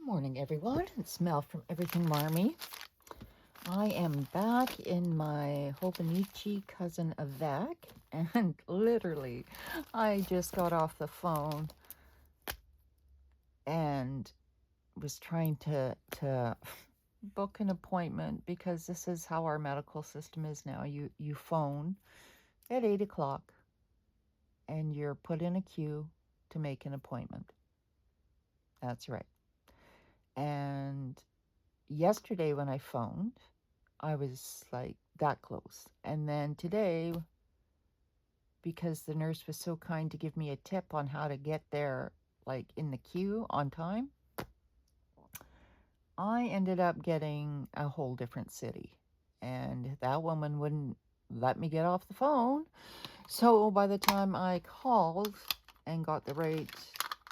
Morning, everyone. It's Mel from Everything Marmy. I am back in my Hobonichi cousin Avec, and literally, I just got off the phone and was trying to book an appointment because this is how our medical system is now. You phone at 8 o'clock and you're put in a queue to make an appointment. That's right. And yesterday when I phoned, I was like that close. And then today, because the nurse was so kind to give me a tip on how to get there, like in the queue on time, I ended up getting a whole different city. And that woman wouldn't let me get off the phone. So by the time I called and got the right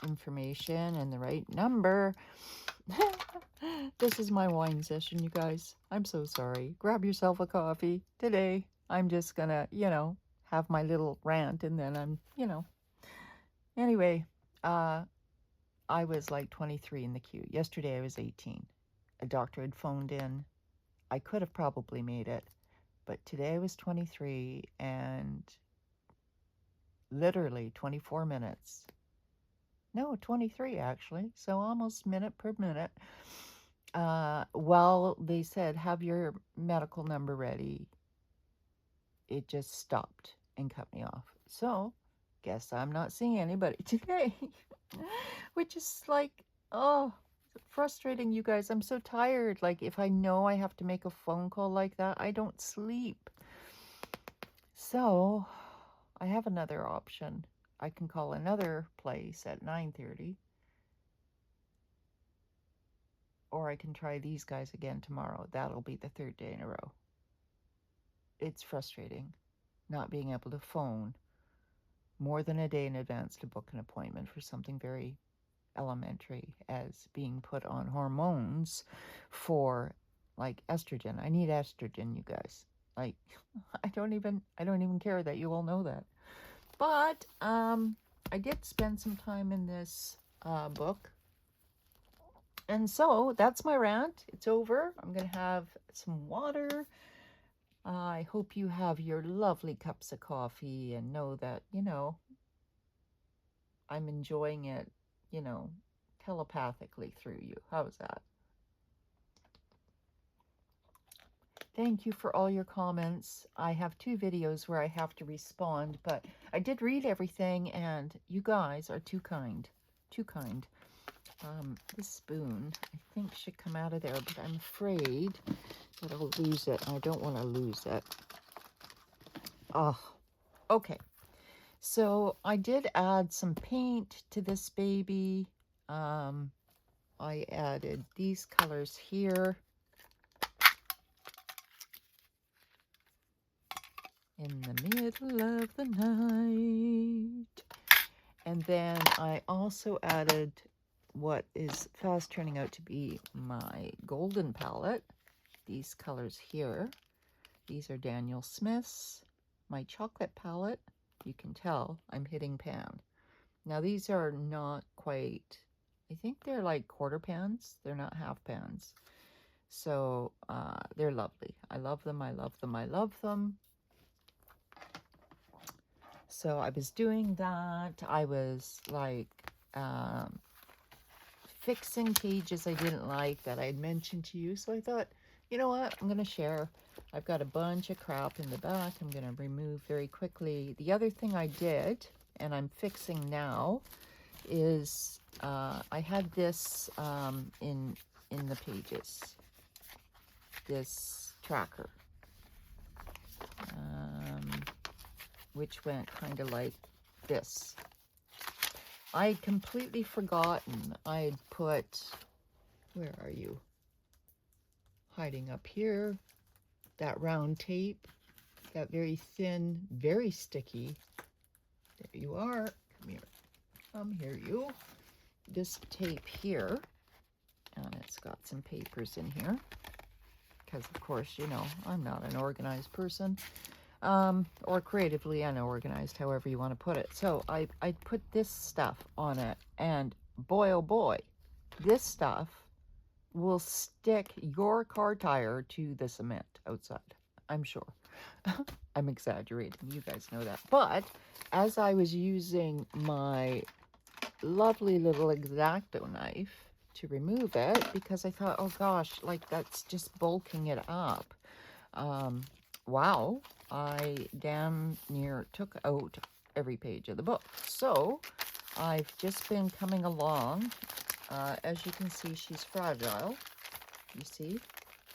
information and the right number, this is my wine session, you guys. I'm so sorry. Grab yourself a coffee. Today, I'm just gonna, have my little rant and then I'm, Anyway, I was like 23 in the queue. Yesterday, I was 18. A doctor had phoned in. I could have probably made it, but today I was 23 and literally 24 minutes. No, 23 actually. So almost minute per minute. Well, they said, have your medical number ready. It just stopped and cut me off. So, guess I'm not seeing anybody today. Which is like, oh, frustrating, you guys. I'm so tired. Like, if I know I have to make a phone call like that, I don't sleep. So, I have another option. I can call another place at 9:30. Or I can try these guys again tomorrow. That'll be the third day in a row. It's frustrating not being able to phone more than a day in advance to book an appointment for something very elementary as being put on hormones for like estrogen. I need estrogen, you guys. Like, I don't even care that you all know that. But I did spend some time in this book. And so that's my rant. It's over. I'm going to have some water. I hope you have your lovely cups of coffee and know that, I'm enjoying it, telepathically through you. How's that? Thank you for all your comments. I have 2 videos where I have to respond, but I did read everything, and you guys are too kind. Too kind. This spoon, I think, should come out of there, but I'm afraid that I'll lose it. I don't want to lose it. Oh, okay. So I did add some paint to this baby. I added these colors here. In the middle of the night. And then I also added what is fast turning out to be my golden palette. These colors here. These are Daniel Smith's. My chocolate palette. You can tell I'm hitting pan. Now these are not quite, I think they're like quarter pans. They're not half pans. So they're lovely. I love them. I love them. I love them. So I was doing that. I was like fixing pages I didn't like that I had mentioned to you. So I thought, you know what? I'm going to share. I've got a bunch of crap in the back. I'm going to remove very quickly. The other thing I did, and I'm fixing now, is I had this in the pages. This tracker. Which went kind of like this. I had completely forgotten. I had put, where are you? Hiding up here. That round tape. That very thin, very sticky. There you are. Come here. Come here, you. This tape here. And it's got some papers in here. Because, of course, I'm not an organized person. Or creatively unorganized, however you want to put it. So I put this stuff on it, and boy, oh boy, this stuff will stick your car tire to the cement outside. I'm sure. I'm exaggerating. You guys know that. But as I was using my lovely little X-Acto knife to remove it, because I thought, oh gosh, like that's just bulking it up. Wow, I damn near took out every page of the book. So I've just been coming along. As you can see, she's fragile. You see,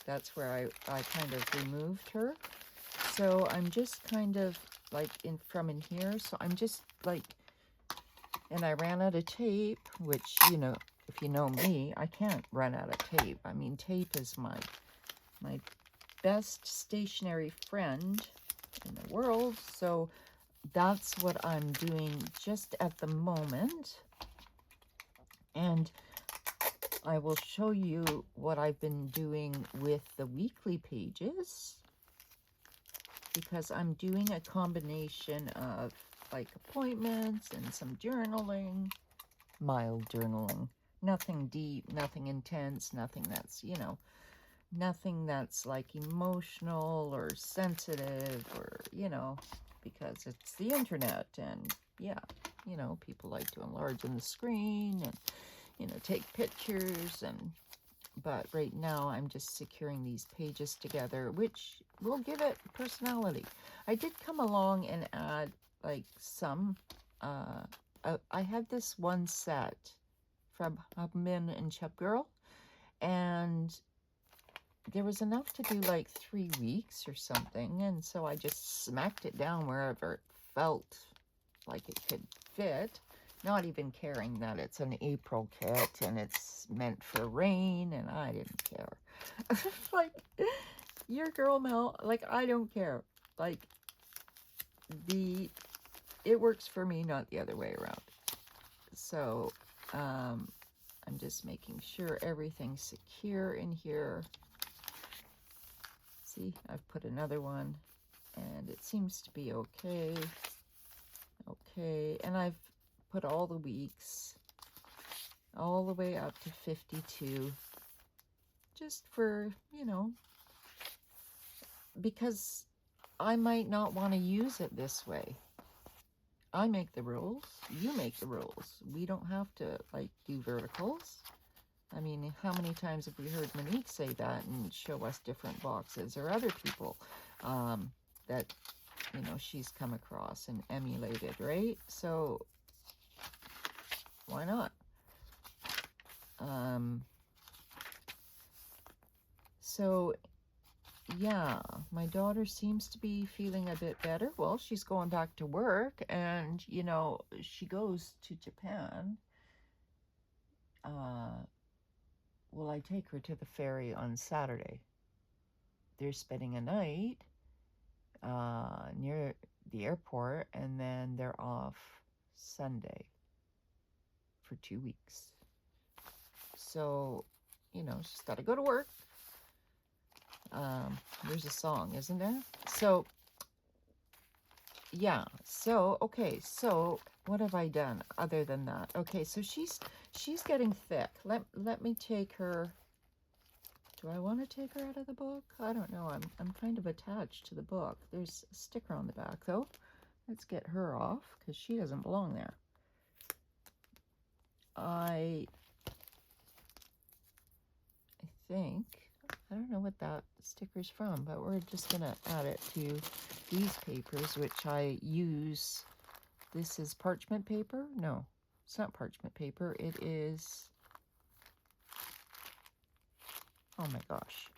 that's where I kind of removed her. So I'm just kind of like from in here. So I'm just like, and I ran out of tape, which, you know, if you know me, I can't run out of tape. I mean, tape is my best stationary friend in the world. So that's what I'm doing just at the moment. And I will show you what I've been doing with the weekly pages, because I'm doing a combination of like appointments and some journaling, mild journaling, nothing deep, nothing intense, nothing that's, you know, nothing that's like emotional or sensitive or, you know, because it's the internet and yeah, you know, people like to enlarge on the screen and, you know, take pictures and, but right now I'm just securing these pages together, which will give it personality. I did come along and add like some, I had this one set from Hubmin and Chub Girl, and there was enough to do like 3 weeks or something, and so I just smacked it down wherever it felt like it could fit, not even caring that it's an April kit and it's meant for rain, and I didn't care. Like, your girl Mel, like, I don't care. Like, it works for me, not the other way around. So, I'm just making sure everything's secure in here. See, I've put another one, and it seems to be okay. Okay, and I've put all the weeks all the way up to 52, just for, you know, because I might not want to use it this way. I make the rules, you make the rules. We don't have to like do verticals. I mean, how many times have we heard Monique say that and show us different boxes, or other people that, you know, she's come across and emulated, right? So why not? So yeah, my daughter seems to be feeling a bit better. Well, she's going back to work, and you know, she goes to Japan. Well, I take her to the ferry on Saturday. They're spending a night near the airport, and then they're off Sunday for 2 weeks. So, you know, she's got to go to work. There's a song, isn't there? So, yeah. So, okay. So, what have I done other than that? Okay, so she's getting thick. Let me take her. Do I want to take her out of the book? I don't know. I'm kind of attached to the book. There's a sticker on the back, though. Let's get her off, because she doesn't belong there. I think, I don't know what that sticker's from, but we're just going to add it to these papers, which I use. This is parchment paper. No, it's not parchment paper. It is, oh my gosh.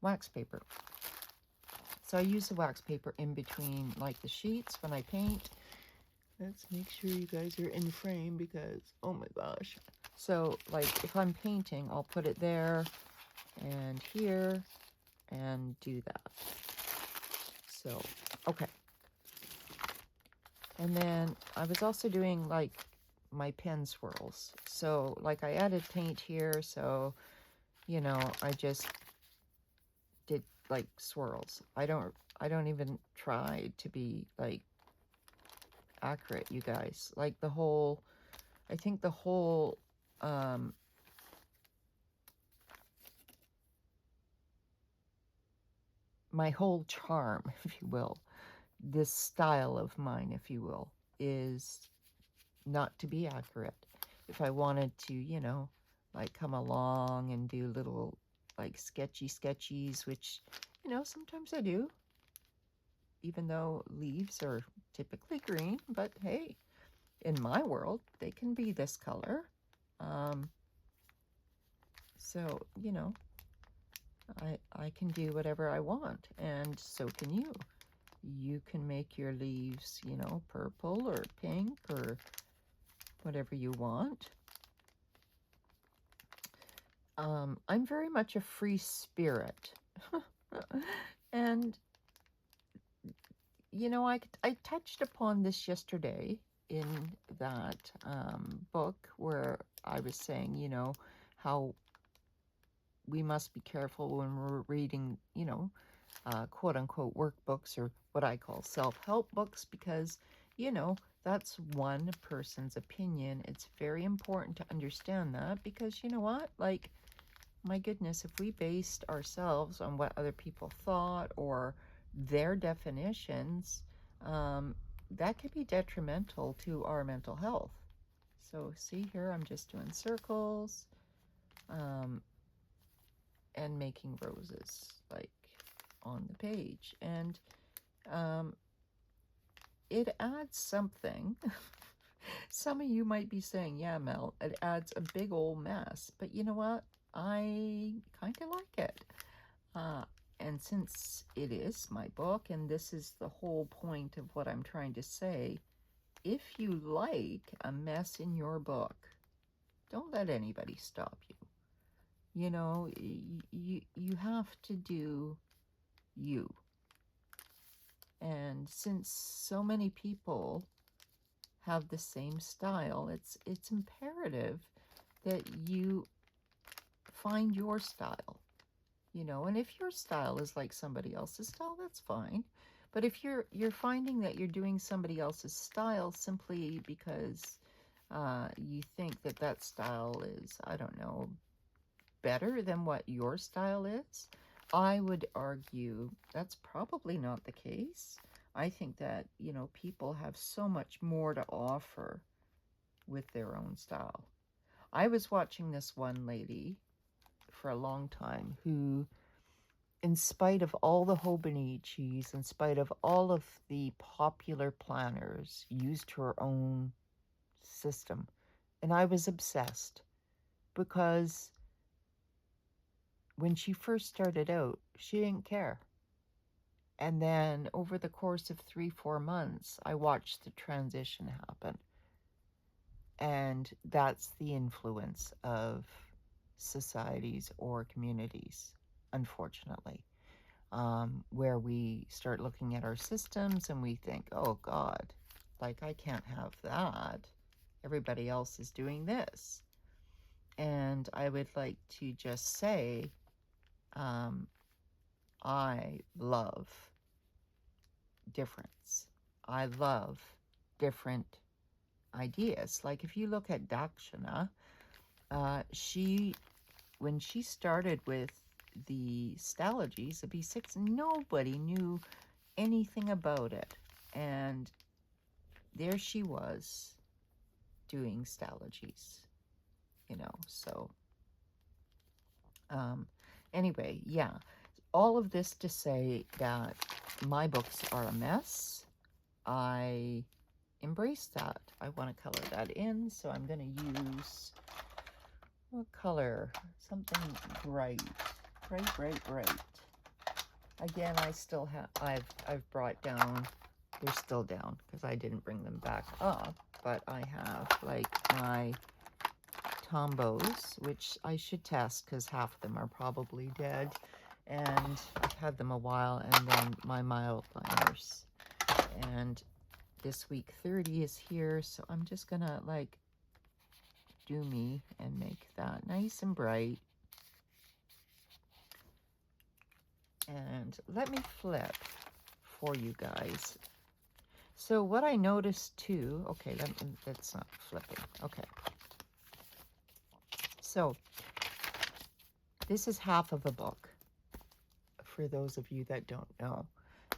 Wax paper. So I use the wax paper in between like the sheets when I paint. Let's make sure you guys are in frame, because oh my gosh. So like if I'm painting, I'll put it there and here and do that. So, okay. And then I was also doing like my pen swirls. So like I added paint here, so you know, I just did like swirls. I don't even try to be like accurate, you guys. Like the whole, I think the whole, my whole charm, if you will, this style of mine, if you will, is not to be accurate. If I wanted to, you know, like come along and do little like sketchies, which, you know, sometimes I do, even though leaves are typically green, but hey, in my world, they can be this color. So, you know, I can do whatever I want, and so can you. You can make your leaves, you know, purple or pink or whatever you want. I'm very much a free spirit. And, you know, I touched upon this yesterday in that book where I was saying, you know, how we must be careful when we're reading, you know, quote unquote workbooks, or what I call self-help books, because, you know, that's one person's opinion. It's very important to understand that, because you know what, like, my goodness, if we based ourselves on what other people thought or their definitions, that could be detrimental to our mental health. So see here, I'm just doing circles, and making roses, like, on the page. And it adds something. Some of you might be saying, yeah, Mel, it adds a big old mess. But you know what? I kind of like it. And since it is my book, and this is the whole point of what I'm trying to say, if you like a mess in your book, don't let anybody stop you. You know, you have to do you. And since so many people have the same style, it's imperative that you find your style, you know. And if your style is like somebody else's style, that's fine. But if you're finding that you're doing somebody else's style simply because you think that that style is, I don't know, better than what your style is, I would argue that's probably not the case. I think that, you know, people have so much more to offer with their own style. I was watching this one lady for a long time who, in spite of all the Hobonichis, in spite of all of the popular planners, used her own system. And I was obsessed, because when she first started out, she didn't care. And then over the course of 3-4 months, I watched the transition happen. And that's the influence of societies or communities, unfortunately, where we start looking at our systems and we think, oh God, like, I can't have that. Everybody else is doing this. And I would like to just say, I love difference. I love different ideas. Like, if you look at Dakshana, when she started with the Stalogies, the B6, nobody knew anything about it. And there she was doing Stalogies, you know. So anyway, yeah, all of this to say that my books are a mess. I embrace that. I want to color that in, so I'm going to use, what color? Something bright. Bright. Again, I still have, I've brought down, they're still down because I didn't bring them back up, but I have like my Tombos, which I should test because half of them are probably dead, and I've had them a while, and then my mild liners. And this week 30 is here, so I'm just gonna like do me and make that nice and bright. And let me flip for you guys. So what I noticed too, okay, that's not flipping. Okay. So this is half of a book. For those of you that don't know,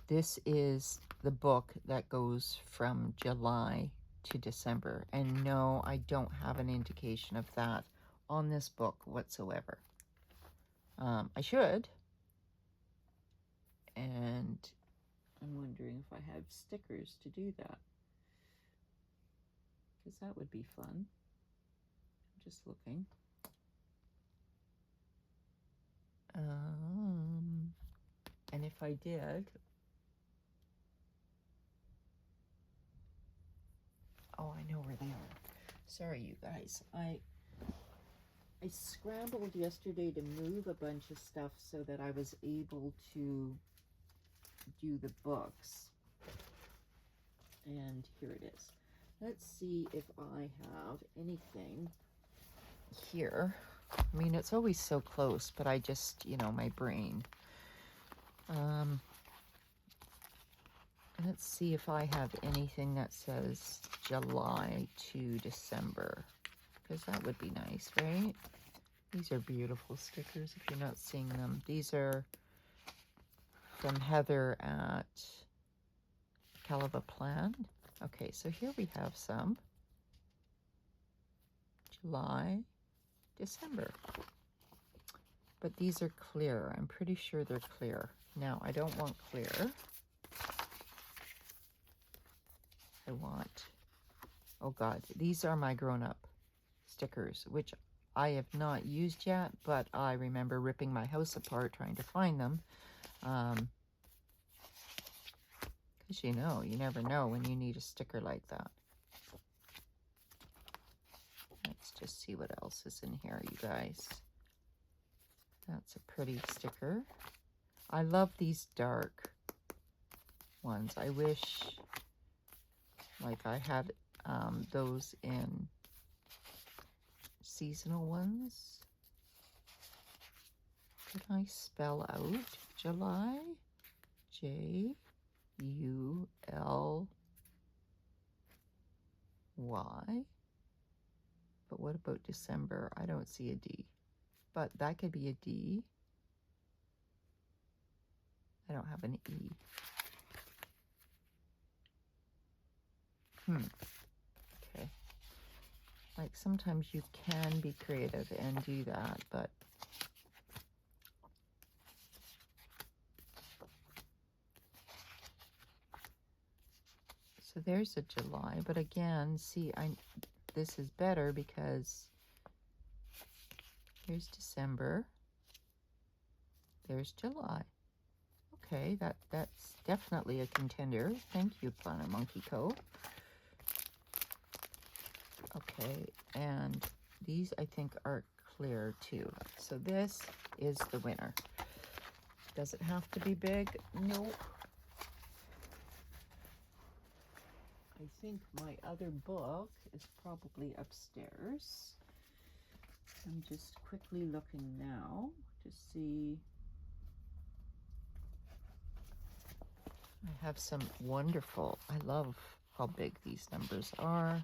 this is the book that goes from July to December. And no, I don't have an indication of that on this book whatsoever. I should. And I'm wondering if I have stickers to do that, because that would be fun. I'm just looking. And if I did, oh, I know where they are. Sorry, you guys. I scrambled yesterday to move a bunch of stuff so that I was able to do the books. And here it is. Let's see if I have anything here. I mean, it's always so close, but I just, you know, my brain. Let's see if I have anything that says July to December, because that would be nice, right? These are beautiful stickers if you're not seeing them. These are from Heather at Caliva Plan. Okay, so here we have some. July, December. But these are clear. I'm pretty sure they're clear. Now, I don't want clear. I want, oh God, these are my grown-up stickers, which I have not used yet, but I remember ripping my house apart trying to find them. Because, you know, you never know when you need a sticker like that. Let's just see what else is in here, you guys. That's a pretty sticker. I love these dark ones. I wish, like, I had those in seasonal ones. Could I spell out July? July. But what about December? I don't see a D. But that could be a D. I don't have an E. Okay. Like, sometimes you can be creative and do that, but so there's a July, but again, see, this is better because here's December, there's July. Okay, that's definitely a contender. Thank you, Planner Monkey Co. Okay, and these I think are clear too. So this is the winner. Does it have to be big? Nope. I think my other book is probably upstairs. I'm just quickly looking now to see. I have some wonderful, I love how big these numbers are.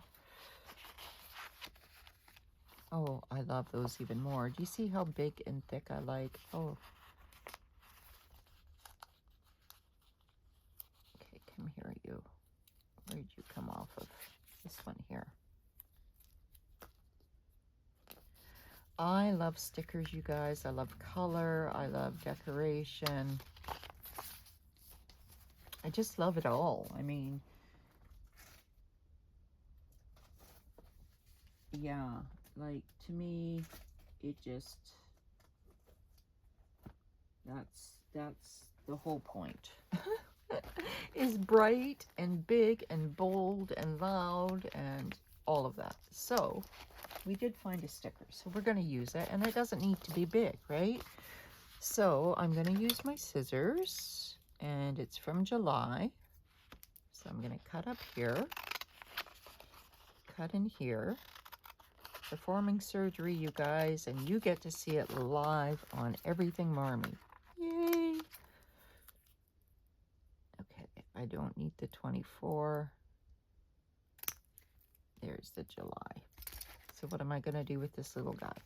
Oh, I love those even more. Do you see how big and thick I like? Oh. Okay, come here, you. Where'd you come off of? This one here. I love stickers, you guys. I love color. I love decoration. I just love it all. I mean, yeah, like, to me, it just, that's the whole point. Is bright and big and bold and loud and all of that. So we did find a sticker, so we're going to use it, and it doesn't need to be big, right? So I'm going to use my scissors, and it's from July. So I'm going to cut up here, cut in here. Performing surgery, you guys, and you get to see it live on Everything Marmy. Yay! Okay, I don't need the 24. There's the July. So what am I going to do with this little guy?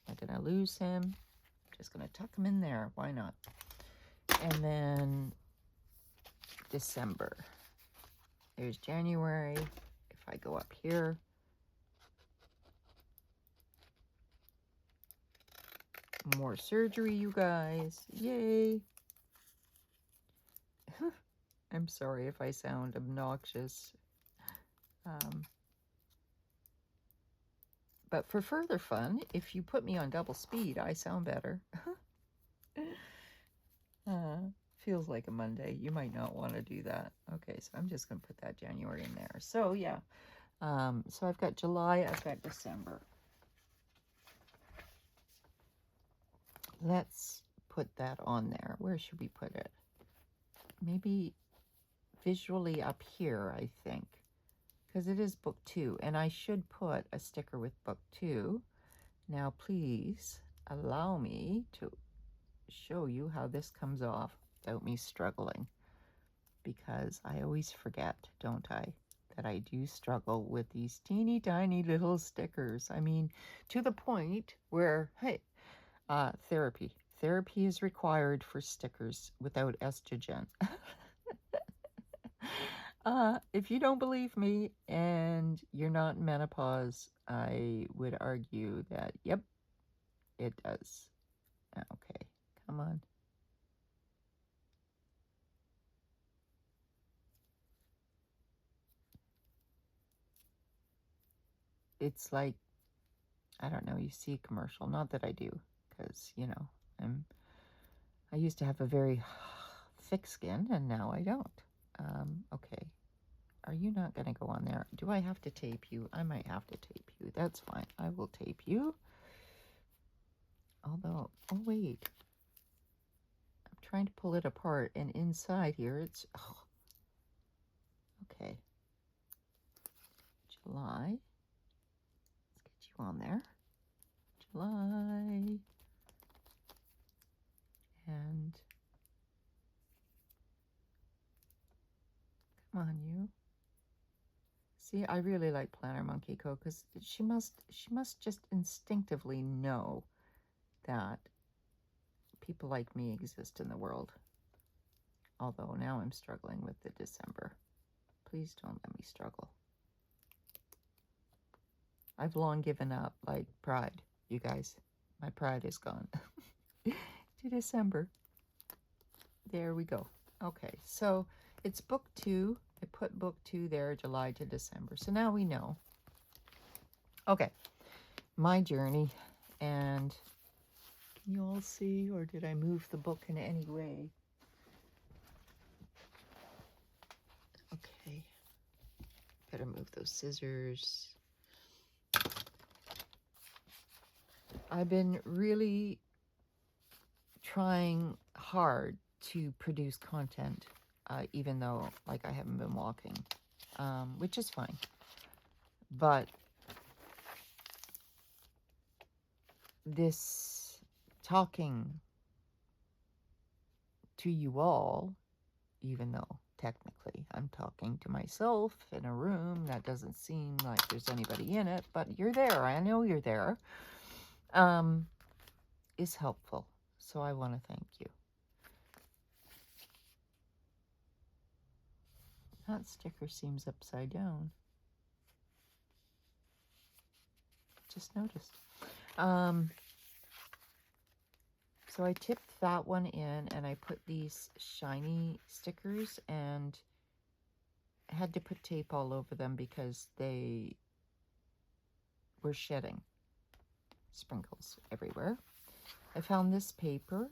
Am I going to lose him? I'm just going to tuck him in there. Why not? And then December. There's January. If I go up here, more surgery, you guys. Yay. I'm sorry if I sound obnoxious. But for further fun, if you put me on double speed, I sound better. Feels like a Monday. You might not want to do that. Okay, so I'm just going to put that January in there. So, yeah. So I've got July, I've got December. Let's put that on there. Where should we put it? Maybe visually up here, I think. Because it is book 2. And I should put a sticker with book 2. Now, please allow me to show you how this comes off without me struggling. Because I always forget, don't I, that I do struggle with these teeny tiny little stickers. I mean, to the point where, hey, therapy. Therapy is required for stickers without estrogen. If you don't believe me and you're not in menopause, I would argue that, yep, it does. Okay, come on. It's like, I don't know, you see a commercial. Not that I do, because, you know, I used to have a very thick skin, and now I don't. Okay. Are you not going to go on there? Do I have to tape you? I might have to tape you. That's fine. I will tape you. Although, oh, wait. I'm trying to pull it apart, and inside here, it's, oh. Okay. July. Let's get you on there. July. And come on, you. See, I really like Planner Monkey Co. because she must just instinctively know that people like me exist in the world. Although now I'm struggling with the December. Please don't let me struggle. I've long given up, like pride, you guys. My pride is gone. To December. There we go. Okay, so it's book 2. I put book 2 there, July to December. So now we know. Okay, my journey. And can you all see, or did I move the book in any way? Okay, better move those scissors. I've been really trying hard to produce content, even though, like, I haven't been walking, which is fine. But this talking to you all, even though technically I'm talking to myself in a room that doesn't seem like there's anybody in it, but you're there. I know you're there. Is helpful. So I want to thank you. That sticker seems upside down. Just noticed. So I tipped that one in, and I put these shiny stickers and had to put tape all over them because they were shedding. Sprinkles everywhere. I found this paper.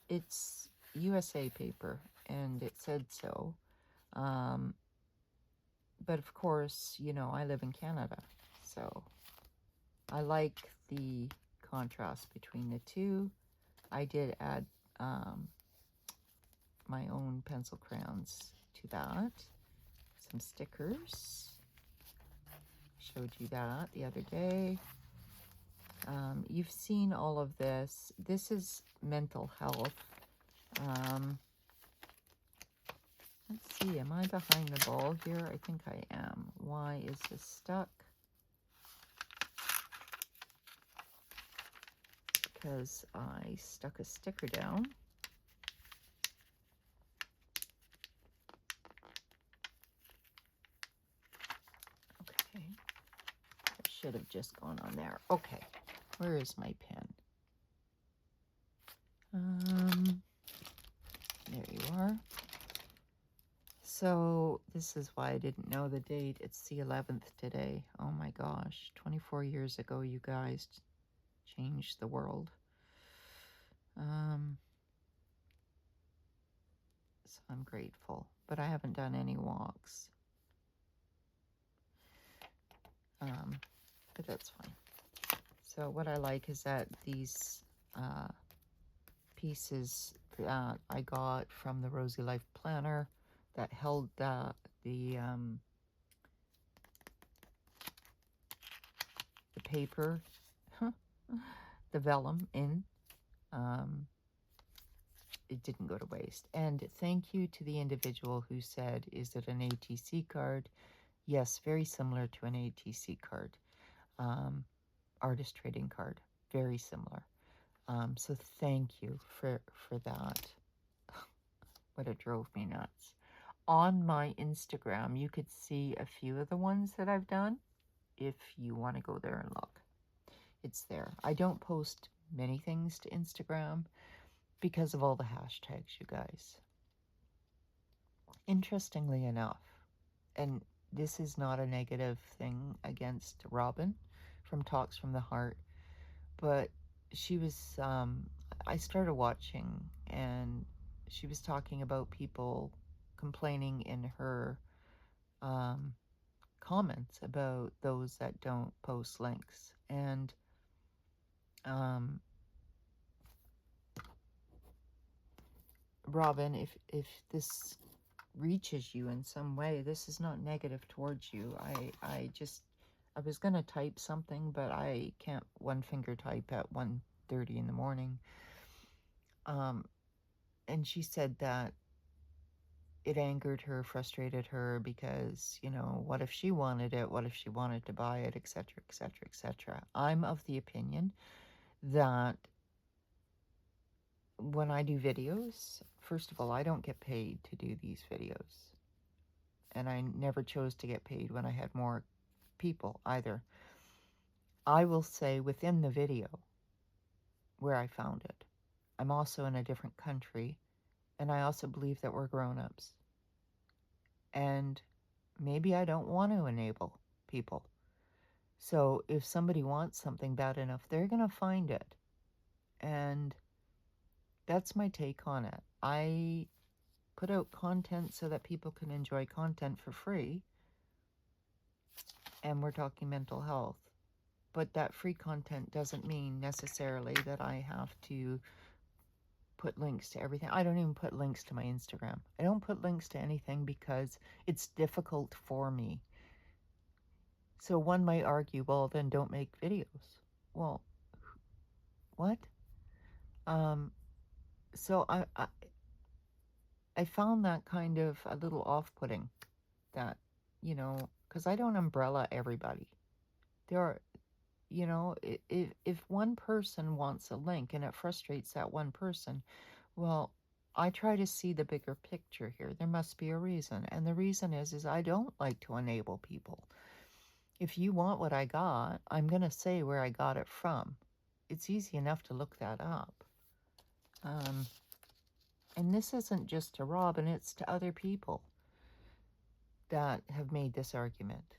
It's USA paper, and it said so. But of course, you know, I live in Canada, so I like the contrast between the two. I did add my own pencil crayons to that. Some stickers. Showed you that the other day. You've seen all of this. This is mental health. Let's see, am I behind the ball here? I think I am. Why is this stuck? Because I stuck a sticker down. Okay. I should have just gone on there. Okay. Where is my pen? There you are. So this is why I didn't know the date. It's the 11th today. Oh my gosh. 24 years ago, you guys changed the world. So I'm grateful. But I haven't done any walks. But that's fine. So what I like is that these pieces that I got from the Rosy Life Planner that held the paper, the vellum in, it didn't go to waste. And thank you to the individual who said, is it an ATC card? Yes, very similar to an ATC card. Artist trading card, very similar. So thank you for that. But it drove me nuts. On my Instagram, you could see a few of the ones that I've done if you want to go there and look. It's there. I don't post many things to Instagram because of all the hashtags, you guys. Interestingly enough, and this is not a negative thing against Robin from Talks from the Heart, but she was, I started watching, and she was talking about people complaining in her comments about those that don't post links. And Robin, if this reaches you in some way, this is not negative towards you. I was going to type something, but I can't one finger type at 1:30 in the morning. And she said that it angered her, frustrated her, because, you know, what if she wanted it? What if she wanted to buy it, etc., etc., etc. I'm of the opinion that when I do videos, first of all, I don't get paid to do these videos. And I never chose to get paid when I had more people either. I will say within the video where I found it. I'm also in a different country, and I also believe that we're grown-ups. And maybe I don't want to enable people. So if somebody wants something bad enough, they're going to find it. And that's my take on it. I put out content so that people can enjoy content for free. And we're talking mental health. But that free content doesn't mean necessarily that I have to put links to everything. I don't even put links to my Instagram. I don't put links to anything because it's difficult for me. So one might argue, well, then don't make videos. Well, what? So I found that kind of a little off-putting, that, you know, because I don't umbrella everybody. There are, you know, if one person wants a link and it frustrates that one person, well, I try to see the bigger picture here. There must be a reason. And the reason is I don't like to enable people. If you want what I got, I'm going to say where I got it from. It's easy enough to look that up. And this isn't just to Robin, it's to other people that have made this argument.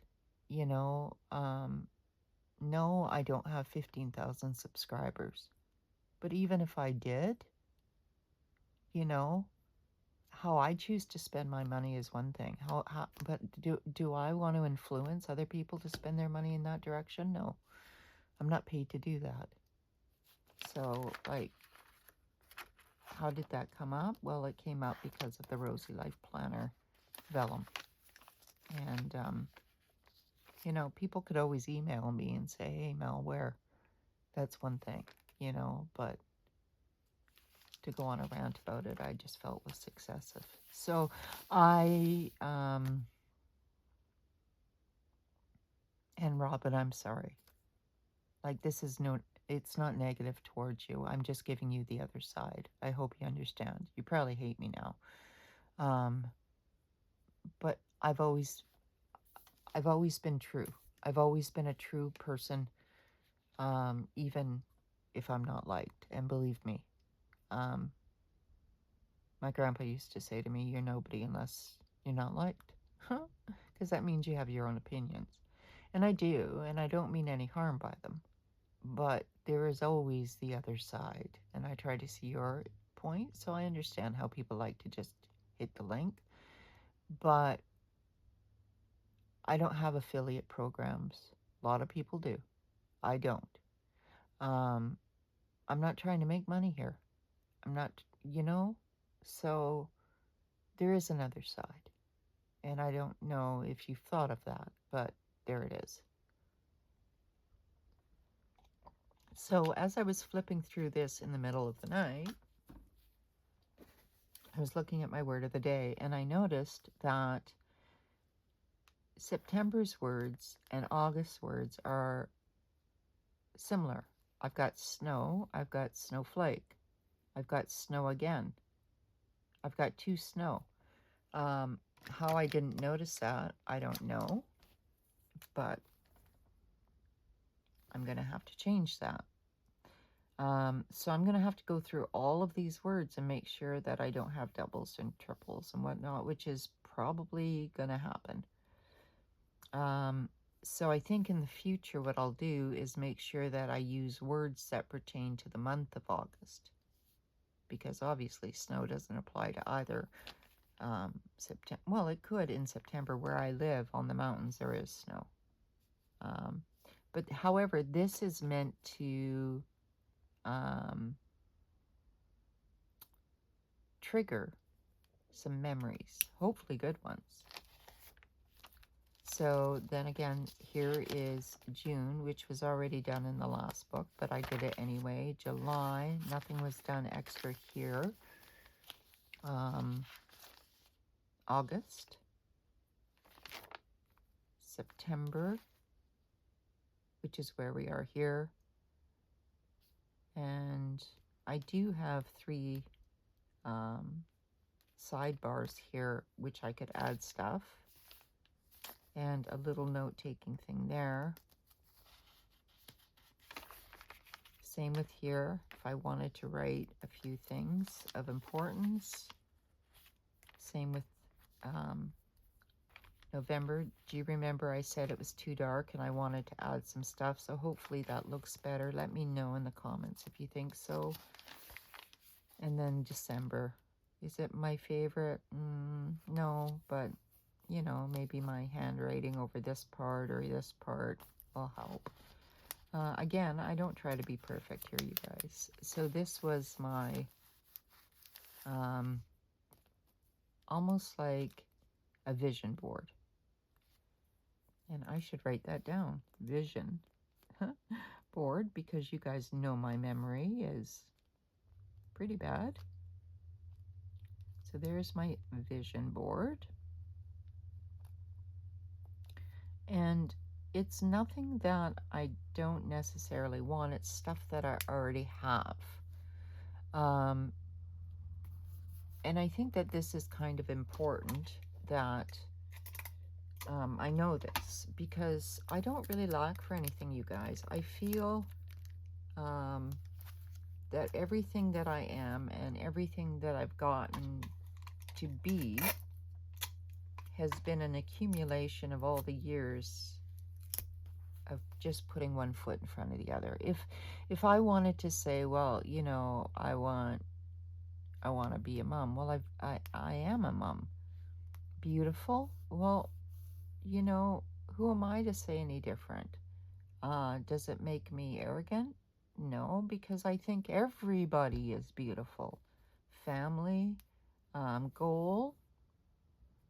You know, no, I don't have 15,000 subscribers. But even if I did, you know, how I choose to spend my money is one thing. But do I want to influence other people to spend their money in that direction? No. I'm not paid to do that. So, like, how did that come up? Well, it came up because of the Rosy Life Planner vellum. And, you know, people could always email me and say, hey, Mel, where? That's one thing, you know, but to go on a rant about it, I just felt was excessive. So and Robin, I'm sorry. Like, this is it's not negative towards you. I'm just giving you the other side. I hope you understand. You probably hate me now. But I've always been true. I've always been a true person, even if I'm not liked. And believe me, my grandpa used to say to me, "You're nobody unless you're not liked." Because that means you have your own opinions. And I do, and I don't mean any harm by them. But there is always the other side, and I try to see your point, so I understand how people like to just hit the link. But I don't have affiliate programs. A lot of people do. I don't. I'm not trying to make money here. I'm not, so there is another side. And I don't know if you've thought of that, but there it is. So as I was flipping through this in the middle of the night, I was looking at my word of the day, and I noticed that September's words and August's words are similar. I've got snow, I've got snowflake, I've got snow again, I've got 2 snow. How I didn't notice that, I don't know, but I'm going to have to change that. So I'm going to have to go through all of these words and make sure that I don't have doubles and triples and whatnot, which is probably going to happen. So I think in the future what I'll do is make sure that I use words that pertain to the month of August, because obviously snow doesn't apply to either September. Well, it could in September. Where I live on the mountains, there is snow. But however, this is meant to trigger some memories, hopefully good ones. So then again, here is June, which was already done in the last book, but I did it anyway. July, nothing was done extra here. August, September, which is where we are here. And I do have 3 sidebars here, which I could add stuff. And a little note-taking thing there. Same with here, if I wanted to write a few things of importance. Same with November. Do you remember I said it was too dark and I wanted to add some stuff? So hopefully that looks better. Let me know in the comments if you think so. And then December. Is it my favorite? No, but maybe my handwriting over this part or this part will help. Again, I don't try to be perfect here, you guys. So this was my almost like a vision board. And I should write that down. Vision board, because you guys know my memory is pretty bad. So there's my vision board. And it's nothing that I don't necessarily want. It's stuff that I already have. And I think that this is kind of important that I know this, because I don't really lack for anything, you guys. I feel that everything that I am and everything that I've gotten to be has been an accumulation of all the years of just putting one foot in front of the other. If I wanted to say, well, I want to be a mom. Well, I am a mom. Beautiful. Well, who am I to say any different? Does it make me arrogant? No, because I think everybody is beautiful. Family, goal,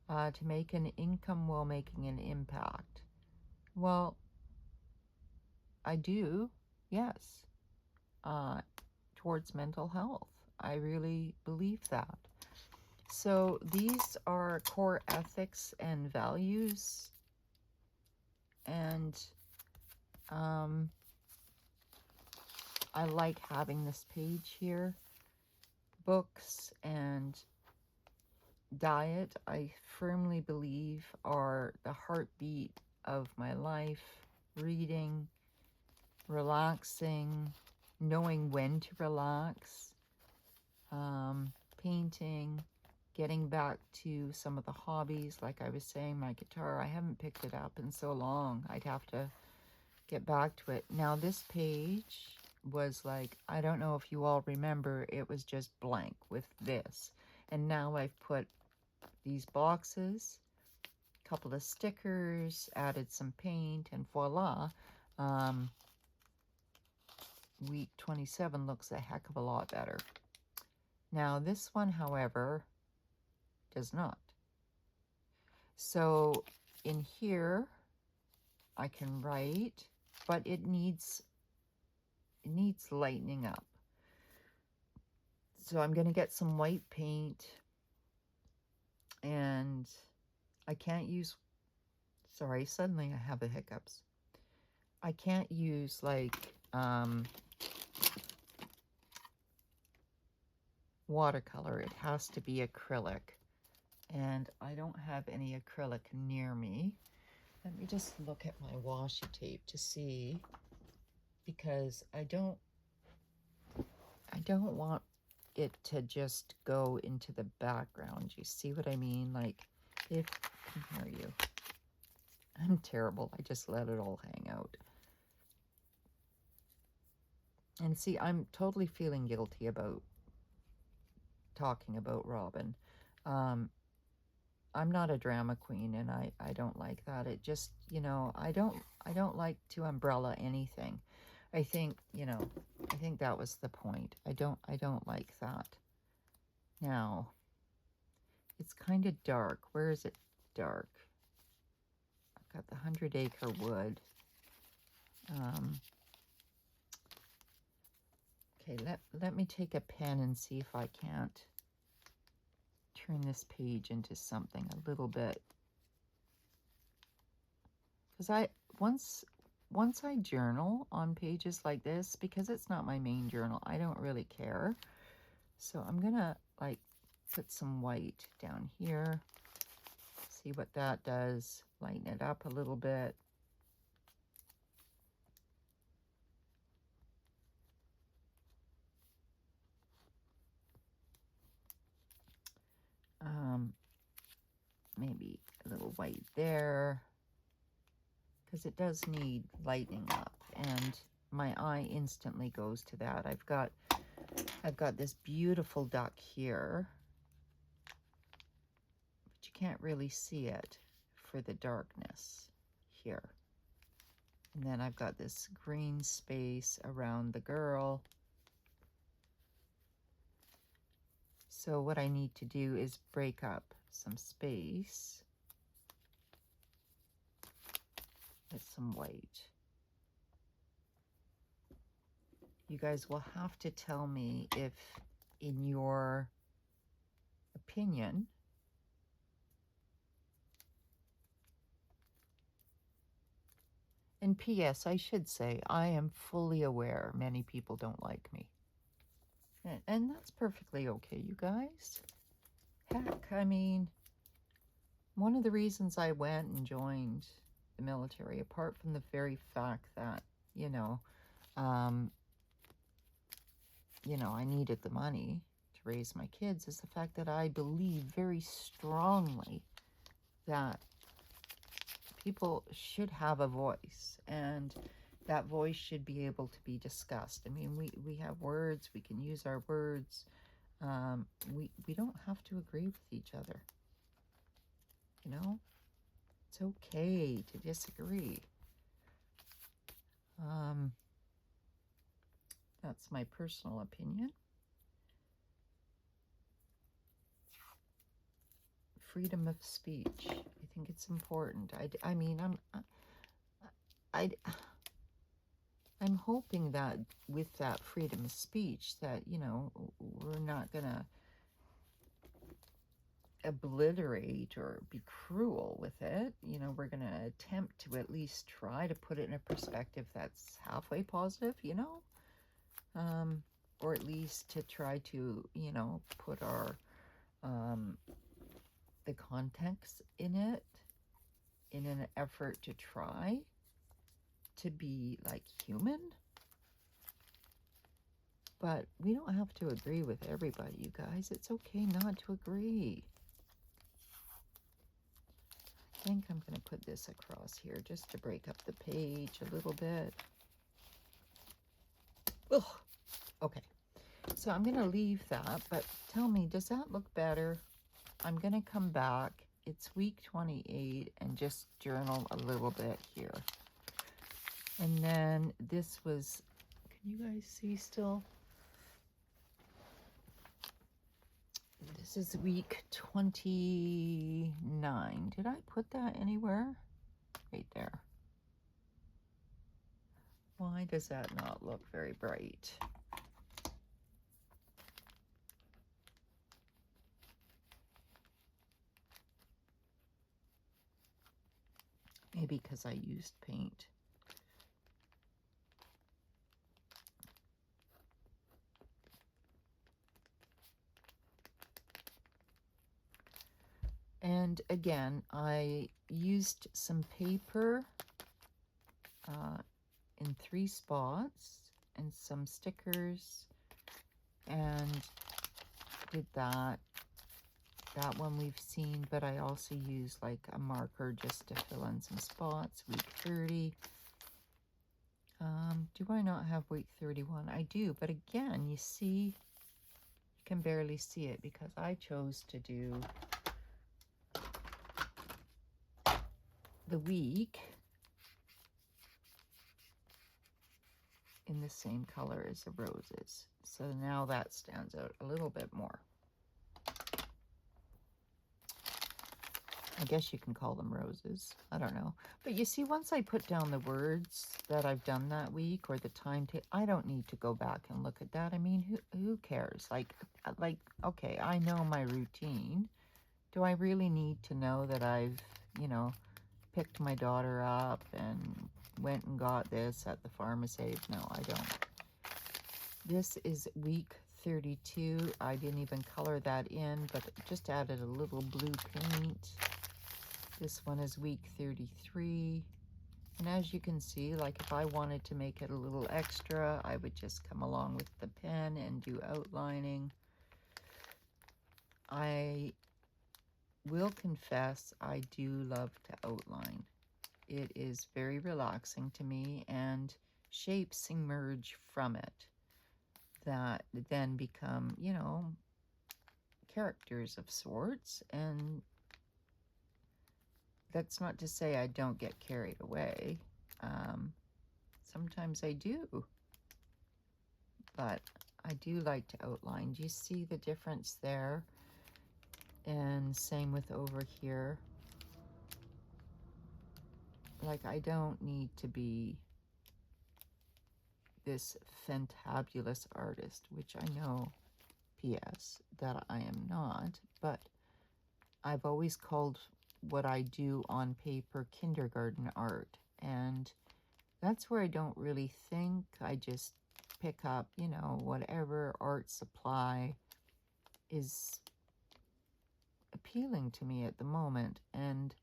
to make an income while making an impact. Well, I do, yes, towards mental health. I really believe that. So these are core ethics and values. And I like having this page here. Books and diet, I firmly believe, are the heartbeat of my life. Reading, relaxing, knowing when to relax, painting, getting back to some of the hobbies. Like I was saying, my guitar, I haven't picked it up in so long. I'd have to get back to it. Now this page was like, I don't know if you all remember, it was just blank with this. And now I've put these boxes, a couple of stickers, added some paint, and voila. Week 27 looks a heck of a lot better. Now this one, however, does not. So in here, I can write, but it needs lightening up. So I'm going to get some white paint, and I can't use, sorry, suddenly I have the hiccups. I can't use like watercolor. It has to be acrylic, and I don't have any acrylic near me. Let me just look at my washi tape to see, because I don't want it to just go into the background. You see what I mean? Like, if I can hear you. I'm terrible. I just let it all hang out. And see, I'm totally feeling guilty about talking about Robin. I'm not a drama queen, and I don't like that. It just, you know, I don't like to umbrella anything. I think, you know, I think that was the point. I don't like that. Now, it's kind of dark. Where is it dark? I've got the 100-acre wood. Okay, let me take a pen and see if I can't turn this page into something a little bit. Because once I journal on pages like this, because it's not my main journal, I don't really care. So I'm gonna like put some white down here. See what that does. Lighten it up a little bit. Maybe a little white there, because it does need lightening up, and my eye instantly goes to that. I've got this beautiful duck here, but you can't really see it for the darkness here. And then I've got this green space around the girl. So what I need to do is break up some space with some white. You guys will have to tell me if, in your opinion, and P.S. I should say, I am fully aware many people don't like me. And that's perfectly okay, you guys. Heck, I mean, one of the reasons I went and joined the military, apart from the very fact that, you know, I needed the money to raise my kids, is the fact that I believe very strongly that people should have a voice, and that voice should be able to be discussed. I mean, we have words, we can use our words. We don't have to agree with each other. You know, it's okay to disagree. That's my personal opinion. Freedom of speech. I think it's important. I mean, I I'm hoping that with that freedom of speech that, you know, we're not going to obliterate or be cruel with it. You know, we're going to attempt to at least try to put it in a perspective that's halfway positive, you know, or at least to try to, you know, put our, the context in it in an effort to try to be like human. But we don't have to agree with everybody, you guys. It's okay not to agree. I think I'm going to put this across here just to break up the page a little bit. Ugh. Okay. So I'm going to leave that, but tell me, does that look better? I'm going to come back. It's week 28 and just journal a little bit here. And then this was, can you guys see still? This is week 29. Did I put that anywhere? Right there. Why does that not look very bright? Maybe because I used paint. And again, I used some paper in 3 spots and some stickers and did that. That one we've seen, but I also used like a marker just to fill in some spots. Week 30. Do I not have week 31? I do, but again, you see, you can barely see it because I chose to do the week in the same color as the roses. So now that stands out a little bit more. I guess you can call them roses. I don't know. But you see, once I put down the words that I've done that week or the time, I don't need to go back and look at that. I mean, who cares? Like, okay, I know my routine. Do I really need to know that I've, you know, picked my daughter up and went and got this at the pharmacy? No, I don't. This is week 32. I didn't even color that in, but just added a little blue paint. This one is week 33. And as you can see, like if I wanted to make it a little extra, I would just come along with the pen and do outlining. I will confess, I do love to outline. It is very relaxing to me, and shapes emerge from it that then become, you know, characters of sorts. And that's not to say I don't get carried away. Sometimes I do, but I do like to outline. Do you see the difference there? And same with over here. Like, I don't need to be this fantabulous artist, which I know, P.S., that I am not, but I've always called what I do on paper kindergarten art, and that's where I don't really think. I just pick up, you know, whatever art supply is appealing to me at the moment, and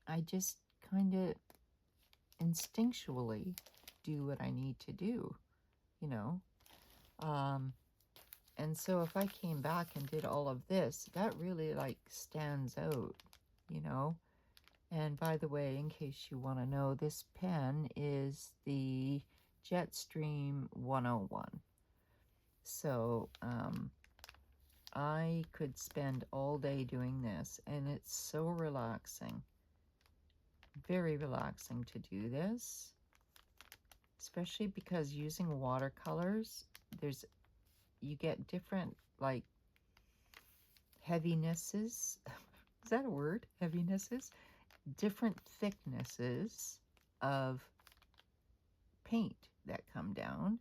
I just kind of instinctually do what I need to do, you know. And so if I came back and did all of this, that really like stands out, you know. And by the way, in case you want to know, this pen is the Jetstream 101. So I could spend all day doing this, and it's so relaxing. Very relaxing to do this, especially because using watercolors, you get different like heavinesses. Is that a word? Heavinesses? Different thicknesses of paint that come down,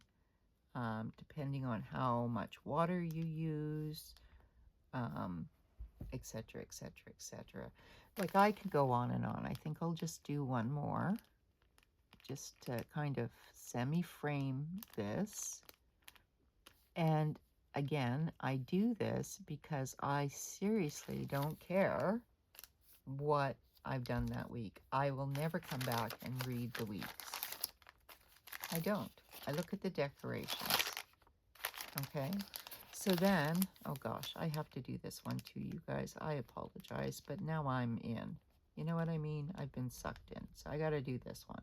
depending on how much water you use, etc., etc., etc. Like, I could go on and on. I think I'll just do one more, just to kind of semi-frame this. And again, I do this because I seriously don't care what I've done that week. I will never come back and read the weeks. I don't. I look at the decorations. Okay? So then, oh gosh, I have to do this one too, you guys. I apologize, but now I'm in. You know what I mean? I've been sucked in. So I got to do this one.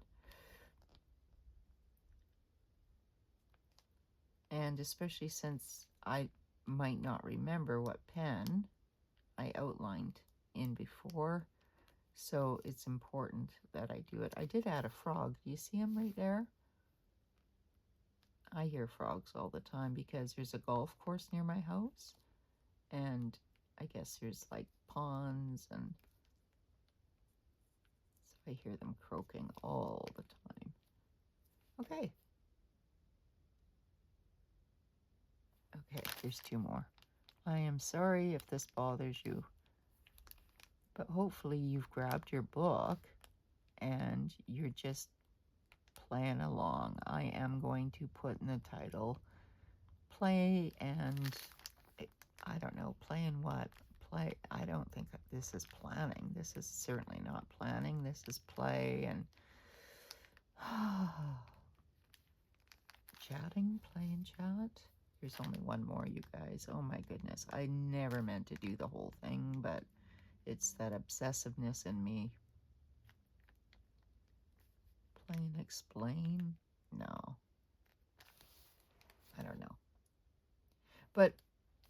And especially since I might not remember what pen I outlined in before, so it's important that I do it. I did add a frog. Do you see him right there? I hear frogs all the time because there's a golf course near my house, and I guess there's like ponds, and so I hear them croaking all the time. Okay. Okay, there's two more. I am sorry if this bothers you, but hopefully you've grabbed your book and you're just playing along. I am going to put in the title, play and, I don't know, playing what? Play, I don't think this is planning. This is certainly not planning. This is play and chatting, play and chat. There's only one more, you guys. Oh my goodness. I never meant to do the whole thing, but it's that obsessiveness in me. Play and explain? No. I don't know. But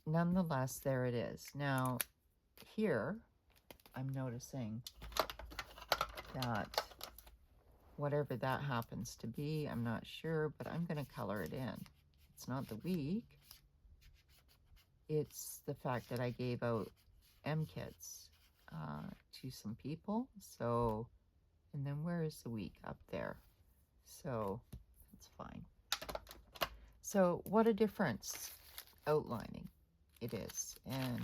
nonetheless, there it is. Now, here, I'm noticing that whatever that happens to be, I'm not sure, but I'm going to color it in. It's not the week. It's the fact that I gave out M-kits to some people. So, and then where is the week? Up there. So, that's fine. So, what a difference outlining it is. And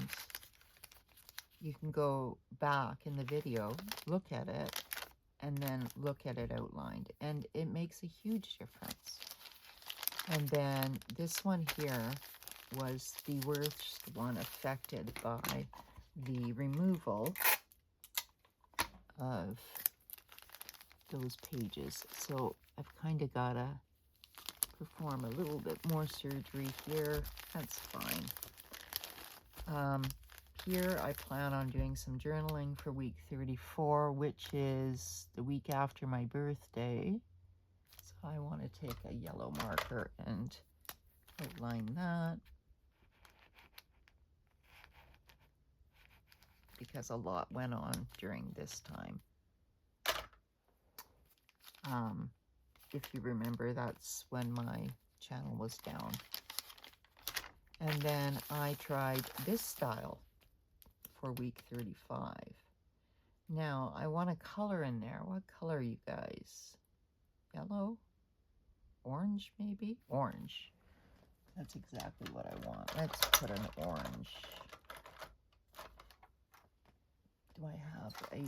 you can go back in the video, look at it, and then look at it outlined. And it makes a huge difference. And then this one here was the worst one affected by the removal of those pages. So I've kind of got to perform a little bit more surgery here. That's fine. Here I plan on doing some journaling for week 34, which is the week after my birthday. So I want to take a yellow marker and outline that, because a lot went on during this time. If you remember, that's when my channel was down. And then I tried this style for week 35. Now, I want a color in there. What color, you guys? Yellow? Orange, maybe? Orange. That's exactly what I want. Let's put an orange. Do I have a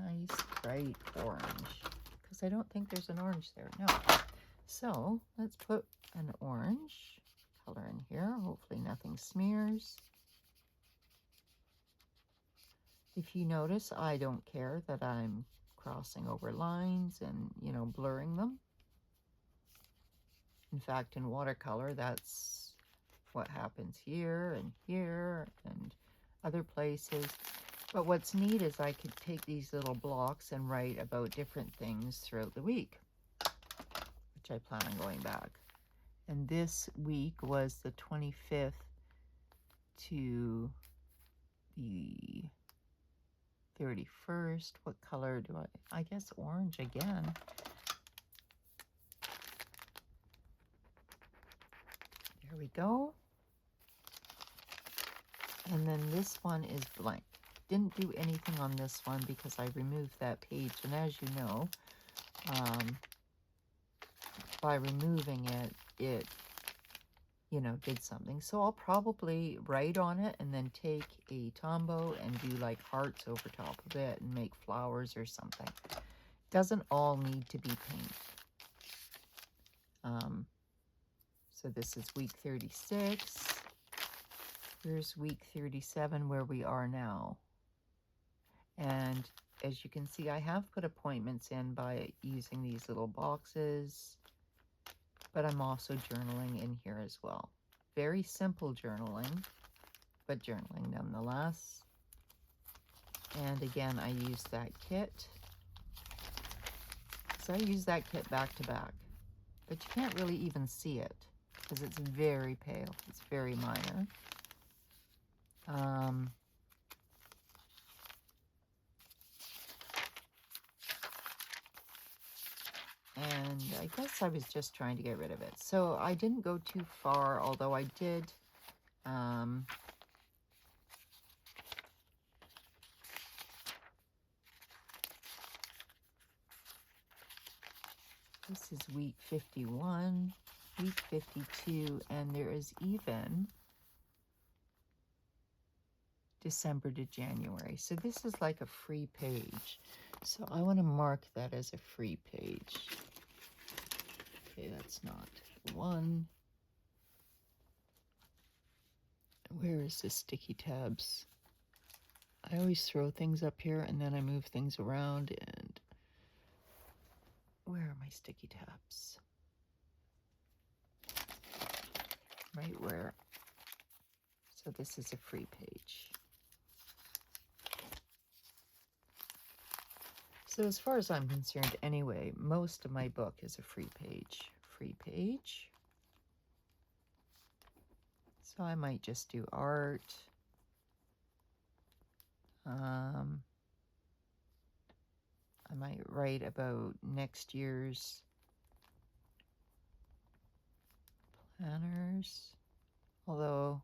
nice bright orange? Because I don't think there's an orange there. No. So let's put an orange color in here. Hopefully nothing smears. If you notice, I don't care that I'm crossing over lines and, you know, blurring them. In fact, in watercolor, that's what happens here and other places. But what's neat is I could take these little blocks and write about different things throughout the week, which I plan on going back. And this week was the 25th to the 31st. What color do I guess orange again. There we go. And then this one is blank. Didn't do anything on this one because I removed that page. And as you know, by removing it, it, you know, did something. So I'll probably write on it and then take a Tombow and do like hearts over top of it and make flowers or something. Doesn't all need to be paint. So this is week 36. Here's week 37 where we are now. And as you can see, I have put appointments in by using these little boxes, but I'm also journaling in here as well. Very simple journaling, but journaling nonetheless. And again, I use that kit. So I use that kit back to back, but you can't really even see it because it's very pale. It's very minor. And I guess I was just trying to get rid of it. So I didn't go too far, although I did this is week 51, week 52, and there is even December to January. So this is like a free page. So I want to mark that as a free page. Okay, that's not one. Where is the sticky tabs? I always throw things up here and then I move things around. And where are my sticky tabs? Right where? So this is a free page. So as far as I'm concerned anyway, most of my book is a free page. Free page. So I might just do art. I might write about next year's planners. Although,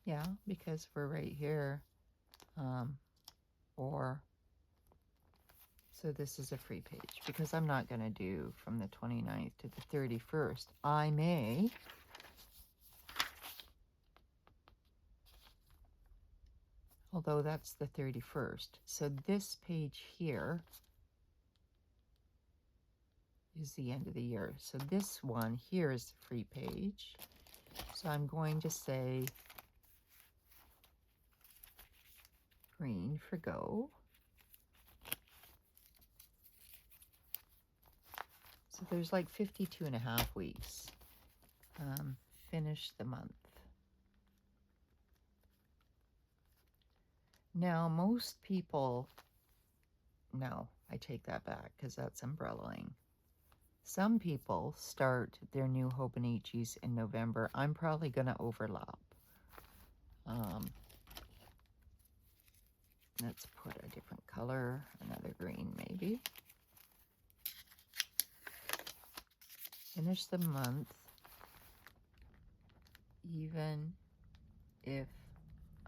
yeah, because we're right here. So this is a free page because I'm not going to do from the 29th to the 31st. I may although that's the 31st. So this page here is the end of the year. So this one here is the free page. So I'm going to say green for go. So there's like 52 and a half weeks. Finish the month. Now, most people, no, I take that back because that's umbrellaing. Some people start their new Hobonichis in November. I'm probably going to overlap. Let's put a different color, another green maybe. Finish the month, even if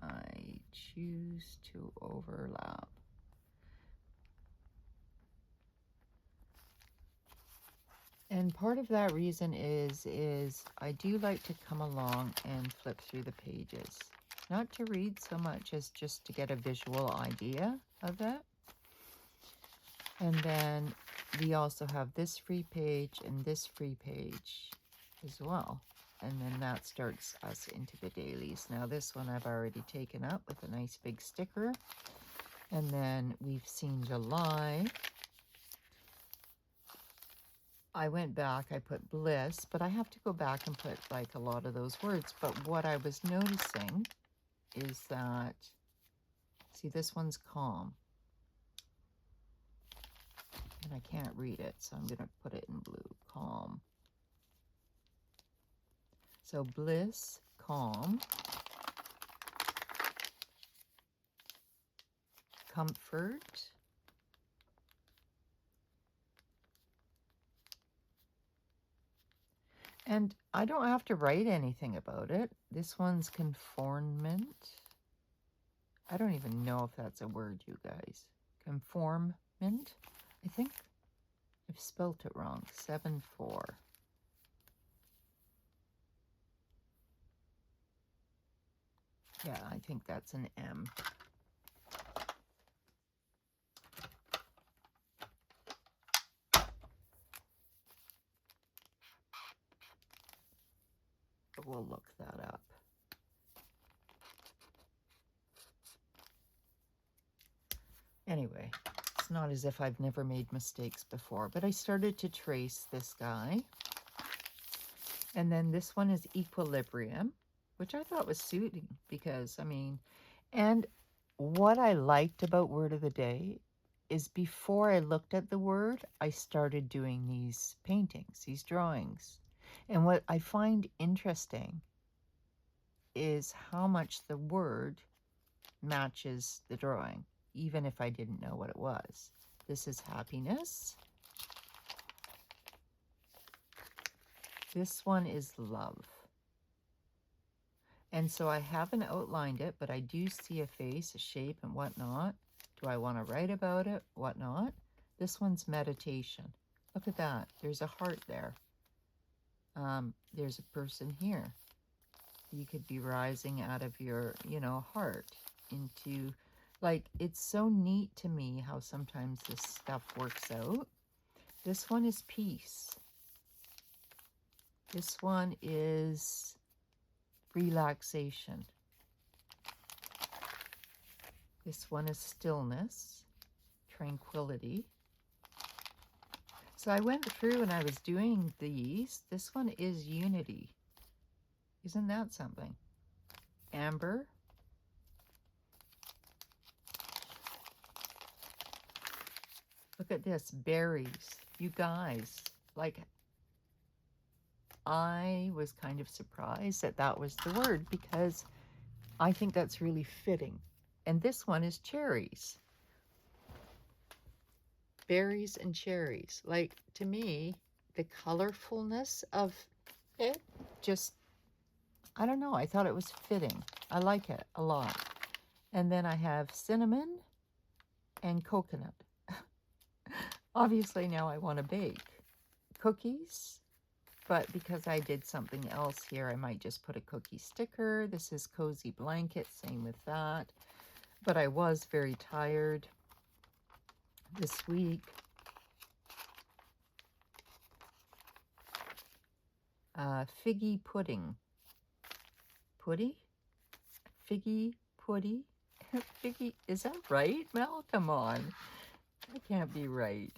I choose to overlap. And part of that reason is I do like to come along and flip through the pages. Not to read so much as just to get a visual idea of it. And then we also have this free page and this free page as well. And then that starts us into the dailies. Now this one I've already taken up with a nice big sticker. And then we've seen July. I went back, I put bliss, but I have to go back and put like a lot of those words. But what I was noticing is that, see, this one's calm. And I can't read it, so I'm going to put it in blue, calm. So bliss, calm, comfort, and I don't have to write anything about it. This one's conformment. I don't even know if that's a word, you guys. Conformment, I think. I've spelt it wrong. 7-4. Yeah, I think that's an M. But we'll look that up. Anyway, it's not as if I've never made mistakes before, but I started to trace this guy. And then this one is equilibrium, which I thought was suiting because, I mean, and what I liked about word of the day is before I looked at the word, I started doing these paintings, these drawings. And what I find interesting is how much the word matches the drawing, even if I didn't know what it was. This is happiness. This one is love. And so I haven't outlined it, but I do see a face, a shape, and whatnot. Do I want to write about it? Whatnot. This one's meditation. Look at that. There's a heart there. There's a person here. You could be rising out of your, heart into, like, it's so neat to me how sometimes this stuff works out. This one is peace. This one is relaxation. This one is stillness, tranquility. So I went through and I was doing these. This one is unity. Isn't that something? Amber. Look at this, berries. You guys, like, I was kind of surprised that that was the word because I think that's really fitting. And this one is cherries. Berries and cherries. Like, to me, the colorfulness of it just, I don't know, I thought it was fitting. I like it a lot. And then I have cinnamon and coconut. Obviously now I want to bake cookies, but because I did something else here, I might just put a cookie sticker. This is cozy blanket, same with that. But I was very tired this week. Figgy pudding. Putty? Figgy putty? Figgy, is that right, Mel? Come on. That can't be right.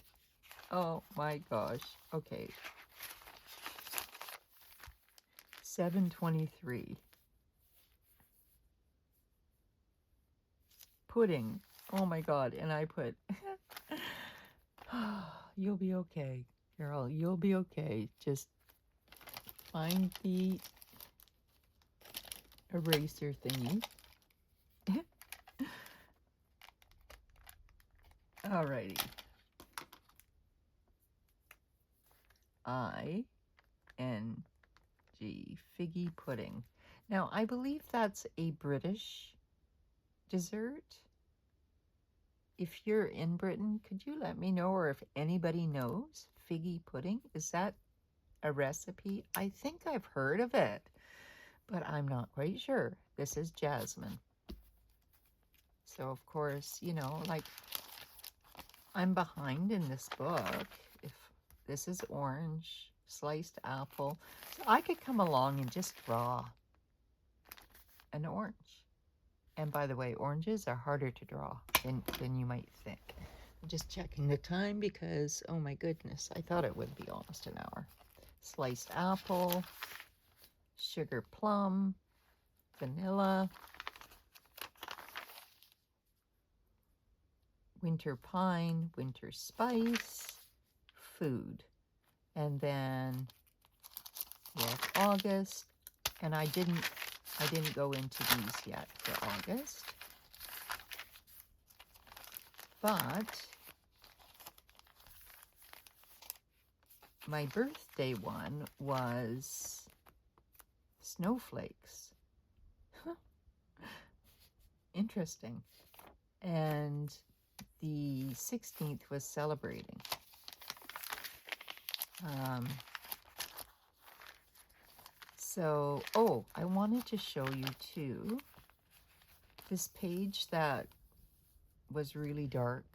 Oh my gosh. Okay. 723. Pudding. Oh my God. And I put, you'll be okay, girl. You'll be okay. Just find the eraser thingy. Alrighty. I-N-G, figgy pudding. Now, I believe that's a British dessert. If you're in Britain, could you let me know, or if anybody knows figgy pudding? Is that a recipe? I think I've heard of it, but I'm not quite sure. This is jasmine. So, of course, like, I'm behind in this book. If this is orange, sliced apple. So I could come along and just draw an orange. And by the way, oranges are harder to draw than you might think. I'm just checking the time because, oh my goodness, I thought it would be almost an hour. Sliced apple, sugar plum, vanilla, winter pine, winter spice, food. And then we have August, and I didn't go into these yet for August. But my birthday one was snowflakes. Interesting. And the 16th was celebrating. So, oh, I wanted to show you too, this page that was really dark.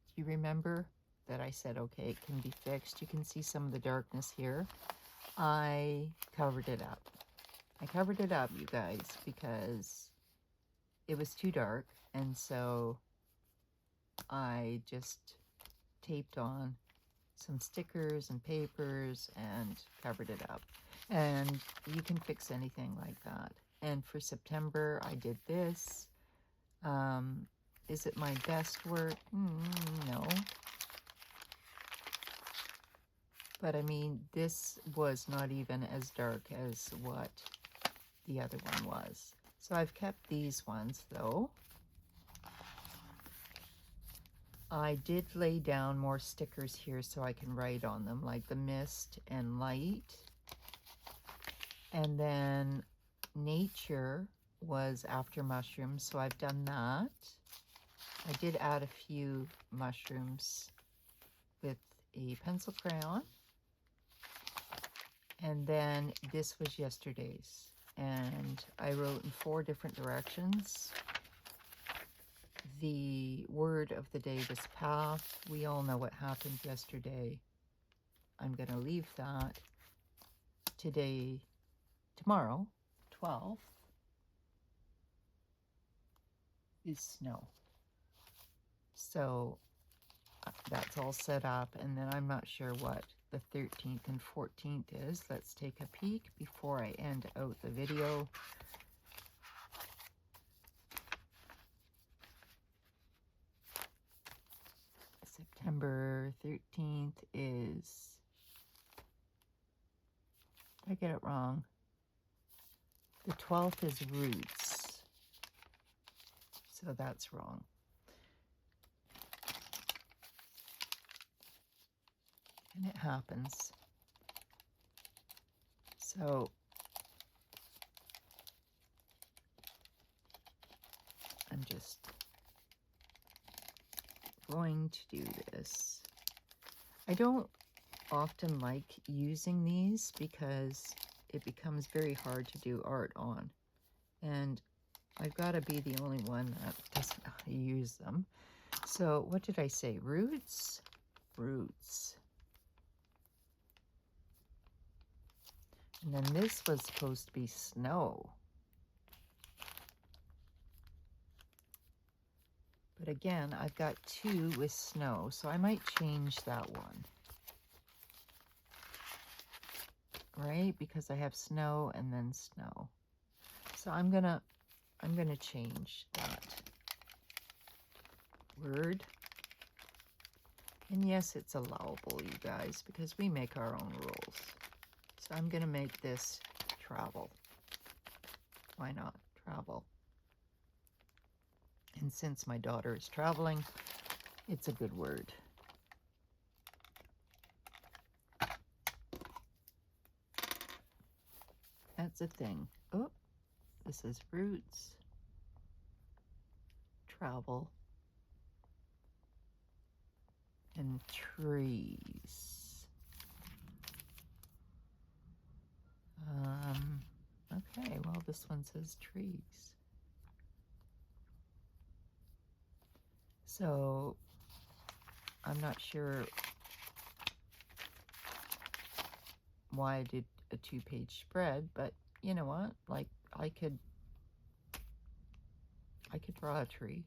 Do you remember that I said, okay, it can be fixed? You can see some of the darkness here. I covered it up. I covered it up, you guys, because it was too dark. And so I just taped on some stickers and papers and covered it up. And you can fix anything like that. And for September, I did this. Is it my best work? No. But I mean, this was not even as dark as what the other one was. So I've kept these ones though. I did lay down more stickers here so I can write on them, like the mist and light. And then nature was after mushrooms, so I've done that. I did add a few mushrooms with a pencil crayon. And then this was yesterday's. And I wrote in 4 different directions. The word of the day was path. We all know what happened yesterday. I'm going to leave that. Tomorrow, 12th, is snow. So that's all set up. And then I'm not sure what the 13th and 14th is. Let's take a peek before I end out the video. September 13th is, did I get it wrong? The 12th is roots. So that's wrong. And it happens. So I'm just going to do this. I don't often like using these because it becomes very hard to do art on. And I've got to be the only one that doesn't know how to use them. So what did I say? Roots? Roots. And then this was supposed to be snow. But again, I've got 2 with snow, so I might change that one. Right? Because I have snow and then snow. So I'm gonna change that word. And yes, it's allowable, you guys, because we make our own rules. So I'm gonna make this travel. Why not? Travel. And since my daughter is traveling, it's a good word. That's a thing. Oh, this is roots, travel, and trees. Okay, well, this one says trees. So I'm not sure why I did a 2-page spread, but you know what? Like I could draw a tree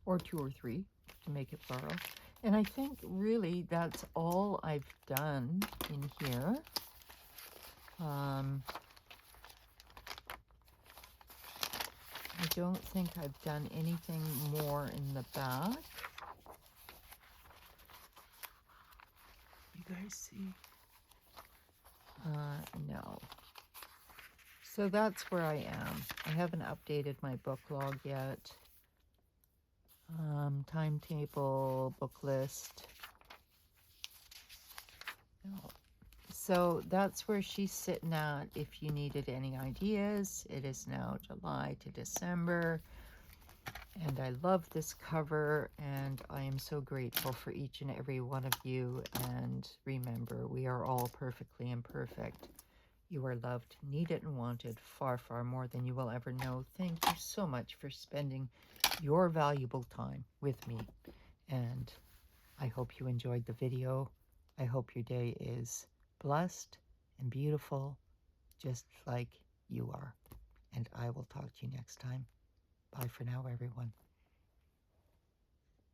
or 2 or 3 to make it plural. And I think really that's all I've done in here. I don't think I've done anything more in the back. You guys see? No. So that's where I am. I haven't updated my book log yet. Timetable, book list. No. So that's where she's sitting at. If you needed any ideas, it is now July to December. And I love this cover, and I am so grateful for each and every one of you. And remember, we are all perfectly imperfect. You are loved, needed, and wanted far, far more than you will ever know. Thank you so much for spending your valuable time with me. And I hope you enjoyed the video. I hope your day is blessed and beautiful, just like you are. And I will talk to you next time. Bye for now, everyone.